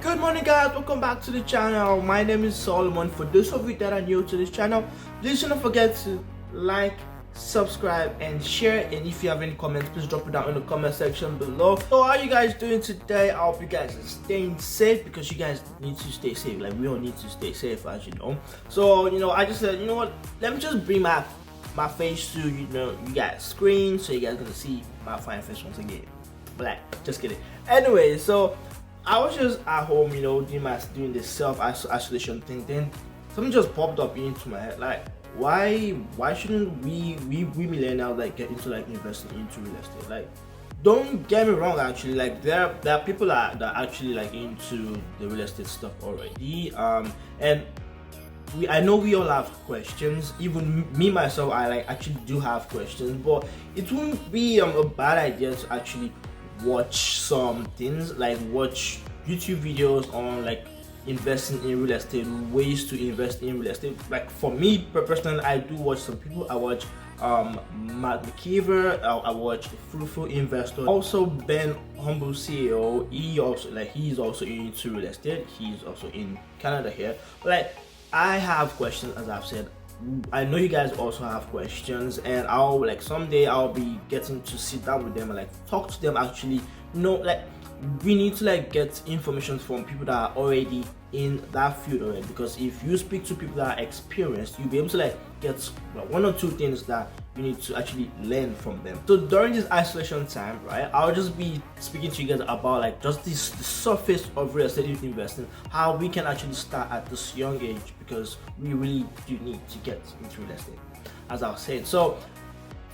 Good morning guys, welcome back to the channel. My name is Solomon. For those of you that are new to this channel, please don't forget to like, subscribe and share, and if you have any comments, please drop it down in the comment section below. So how are you guys doing today? I hope you guys are staying safe, because you guys need to stay safe. Like, we all need to stay safe, as you know. So I just said, you know what, let me just bring my face to you guys screen, so you guys gonna see my fine face once again. But like, just kidding. Anyway, so I was just at home, doing this self-isolation thing. Then something just popped up into my head, like, why shouldn't we millennials like get into like investing into real estate? Like, don't get me wrong, actually, like there are people that are actually like into the real estate stuff already. And I know we all have questions. Even me myself, I actually do have questions, but it wouldn't be a bad idea to actually watch some things, like watch YouTube videos on like investing in real estate, ways to invest in real estate. Like, for me personally, I do watch some people. I watch Matt McKeever, I watch the Fruitful Investor, also Ben Humble CEO. He's also into real estate. He's also in Canada here. Like, I have questions, as I've said. I know you guys also have questions, and someday I'll be getting to sit down with them and like talk to them. Actually, we need to like get information from people that are already in that field already, because if you speak to people that are experienced, you'll be able to like get one or two things that you need to actually learn from them. So during this isolation time, right, I'll just be speaking to you guys about like just the surface of real estate investing, how we can actually start at this young age, because we really do need to get into real estate, as I was saying. So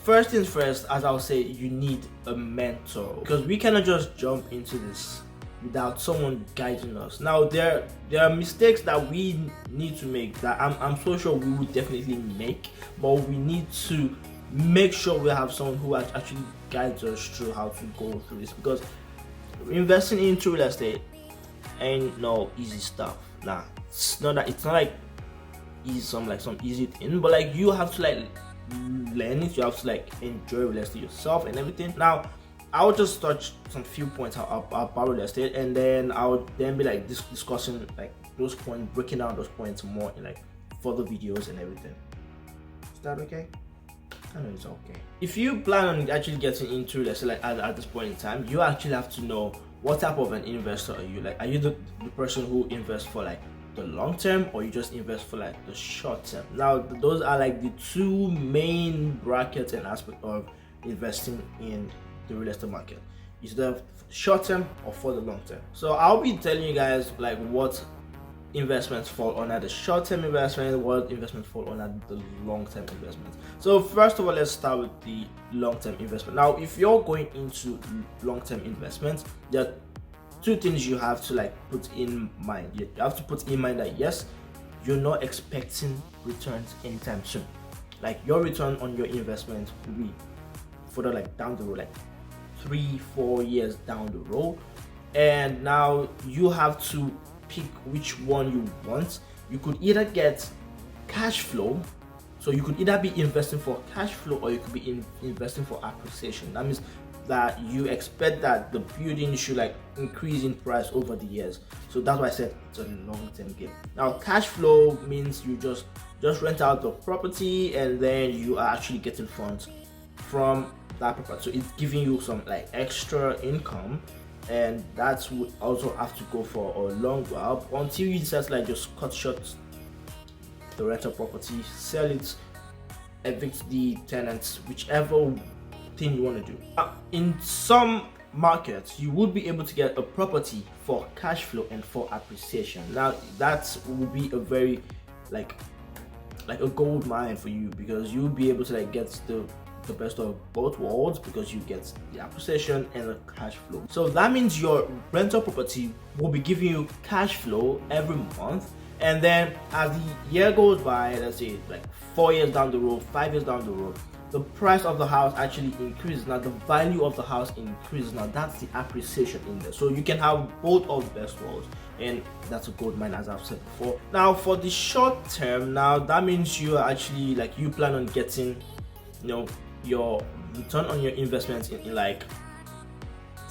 first things first, as I'll say, you need a mentor, because we cannot just jump into this without someone guiding us. Now, there are mistakes that we need to make that I'm so sure we would definitely make, but we need to make sure we have someone who actually guides us through how to go through this, because investing into real estate ain't no easy stuff. Nah, it's not like easy, some easy thing, but like you have to like learn it. You have to like enjoy real estate yourself and everything. Now, I'll just touch some few points about real estate, and then I'll then be like discussing like those points, breaking down those points more in like further videos and everything. Is that okay? I know it's okay. If you plan on actually getting into real estate like at this point in time, you actually have to know what type of an investor are you. Like, are you the person who invests for like the long term, or you just invest for like the short term? Now, those are like the two main brackets and aspects of investing in the real estate market. Is the short term or for the long term. So I'll be telling you guys like what investments fall under the short term investment, what investments fall under the long term investment. So first of all, let's start with the long term investment. Now, if you're going into long term investments, there are two things you have to like put in mind. You have to put in mind that yes, you're not expecting returns anytime soon. Like, your return on your investment will be further like down the road, like 3-4 years down the road. And now you have to pick which one you want. You could either get cash flow, so you could either be investing for cash flow, or you could be investing for appreciation. That means that you expect that the building should like increase in price over the years. So that's why I said it's a long-term game. Now, cash flow means you just rent out the property, and then you are actually getting funds from that property. So it's giving you some like extra income, and that would also have to go for a long while until you decide to like just cut short the rental property, sell it, evict the tenants, whichever thing you want to do. In some markets, you would be able to get a property for cash flow and for appreciation. Now, that will be a very like a gold mine for you, because you'll be able to like get the best of both worlds, because you get the appreciation and the cash flow. So that means your rental property will be giving you cash flow every month, and then as the year goes by, let's say like 4 years down the road, 5 years down the road, the price of the house actually increases. Now, the value of the house increases. Now, that's the appreciation in there. So you can have both of the best worlds, and that's a gold mine, as I've said before. Now, for the short term, now that means you are actually like, you plan on getting your return on your investments in like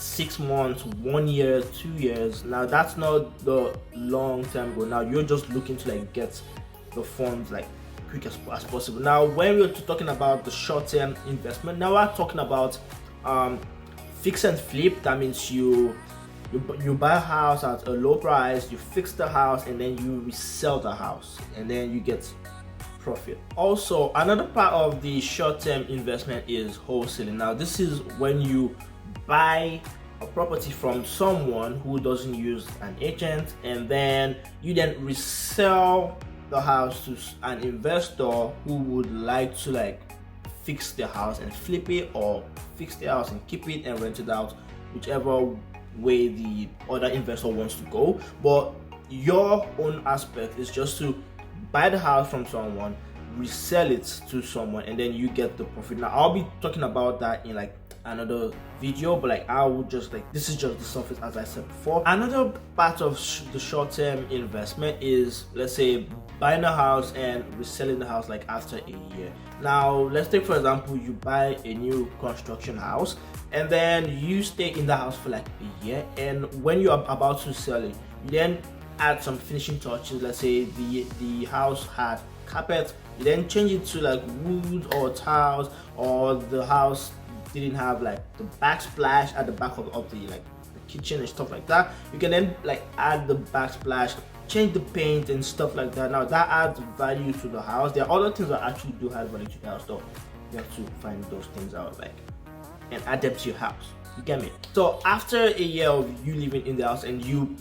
6 months, 1 year, 2 years. Now that's not the long term goal. Now you're just looking to like get the funds like quick as possible. Now when we're talking about the short term investment, now we're talking about fix and flip. That means you buy a house at a low price, you fix the house, and then you resell the house, and then you get profit. Also, another part of the short-term investment is wholesaling. Now this is when you buy a property from someone who doesn't use an agent, and then you then resell the house to an investor who would like to like fix the house and flip it, or fix the house and keep it and rent it out, whichever way the other investor wants to go. But your own aspect is just to buy the house from someone, resell it to someone, and then you get the profit. Now I'll be talking about that in like another video, but like I would just like, this is just the surface as I said before. Another part of the short-term investment is, let's say, buying a house and reselling the house like after a year. Now let's take for example, you buy a new construction house and then you stay in the house for like a year, and when you're about to sell it, you then add some finishing touches. Let's say the house had carpet, you then change it to like wood or tiles, or the house didn't have like the backsplash at the back of the like the kitchen and stuff like that. You can then like add the backsplash, change the paint and stuff like that. Now that adds value to the house. There are other things that actually do have value to the house, so you have to find those things out like and add them to your house. You get me? So after a year of you living in the house and you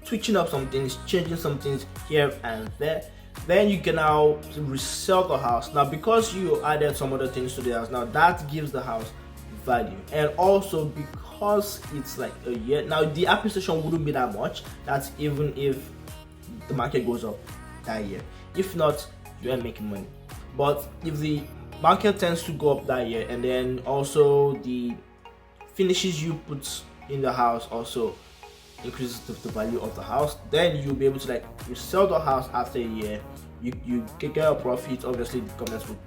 switching up some things, changing some things here and there, then you can now resell the house. Now because you added some other things to the house, now that gives the house value. And also because it's like a year, now the appreciation wouldn't be that much. That's even if the market goes up that year. If not, you ain't making money. But if the market tends to go up that year, and then also the finishes you put in the house also increases the value of the house, then you'll be able to like resell the house after a year. You get a profit. Obviously the government will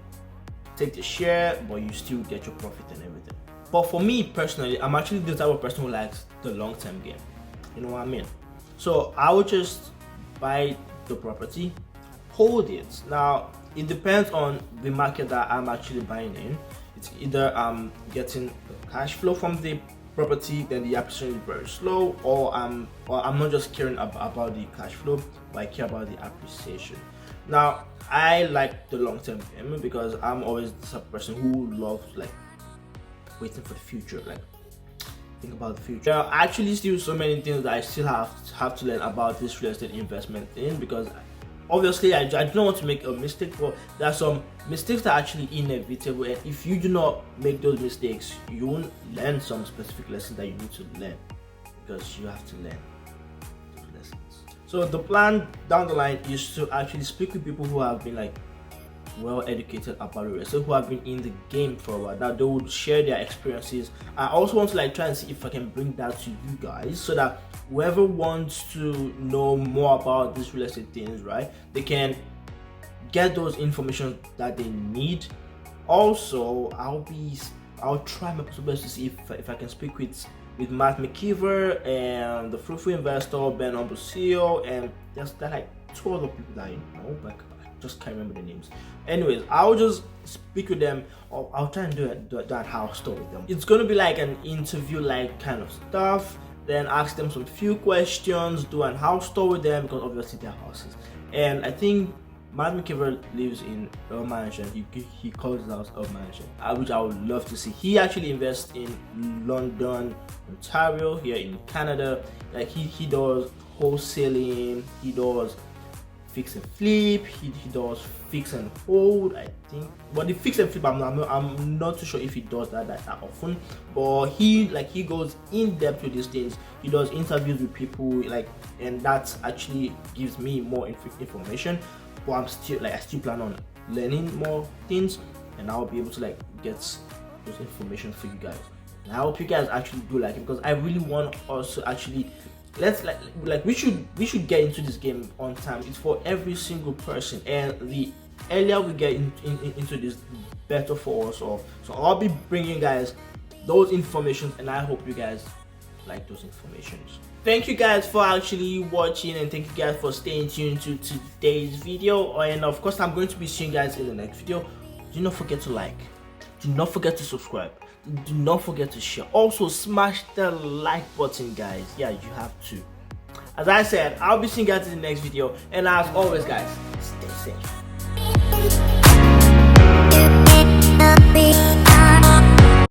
take the share, but you still get your profit and everything. But for me personally, I'm actually the type of person who likes the long-term game. You know what I mean? So I would just buy the property, hold it. Now it depends on the market that I'm actually buying in. It's either I'm getting the cash flow from the property, then the appreciation is very slow, or I'm not just caring about the cash flow, but I care about the appreciation. Now I like the long-term game because I'm always the type of person who loves like waiting for the future, like think about the future. There are actually still so many things that I still have to learn about this real estate investment thing, because obviously I do not want to make a mistake, but there are some mistakes that are actually inevitable, and if you do not make those mistakes, you won't learn some specific lessons that you need to learn, because you have to learn those lessons. So the plan down the line is to actually speak with people who have been like well educated about real estate, who have been in the game for a while, that they would share their experiences. I also want to like try and see if I can bring that to you guys, so that whoever wants to know more about these real estate things, right, they can get those information that they need. Also, I'll try my best to see if I can speak with Matt McKeever and the Fruitful Investor Ben Ombusio, and there's like 2 other people that I know, but I just can't remember the names. Anyways, I'll just speak with them, or I'll try and do that house tour with them. It's gonna be like an interview like kind of stuff, then ask them some few questions, do an house tour with them, because obviously they're houses. And I think Matt McKeever lives in Earl Mansion. He calls his house Earl Mansion, which I would love to see. He actually invests in London, Ontario, here in Canada. Like he does wholesaling, he does fix and flip, he does fix and hold, I think. But the fix and flip, I'm not too sure if he does that often. But he goes in depth with these things. He does interviews with people, like, and that actually gives me more information. But I still plan on learning more things, and I'll be able to like get those information for you guys. And I hope you guys actually do like it, because I really want us to actually we should get into this game on time. It's for every single person, and the earlier we get into this, better for us all. So I'll be bringing you guys those information, and I hope you guys like those informations. Thank you guys for actually watching, and thank you guys for staying tuned to today's video. And of course, I'm going to be seeing you guys in the next video. Do not forget to like, do not forget to subscribe, do not forget to share. Also smash the like button, guys. Yeah, you have to. As I said, I'll be seeing you guys in the next video, and as always guys, stay safe.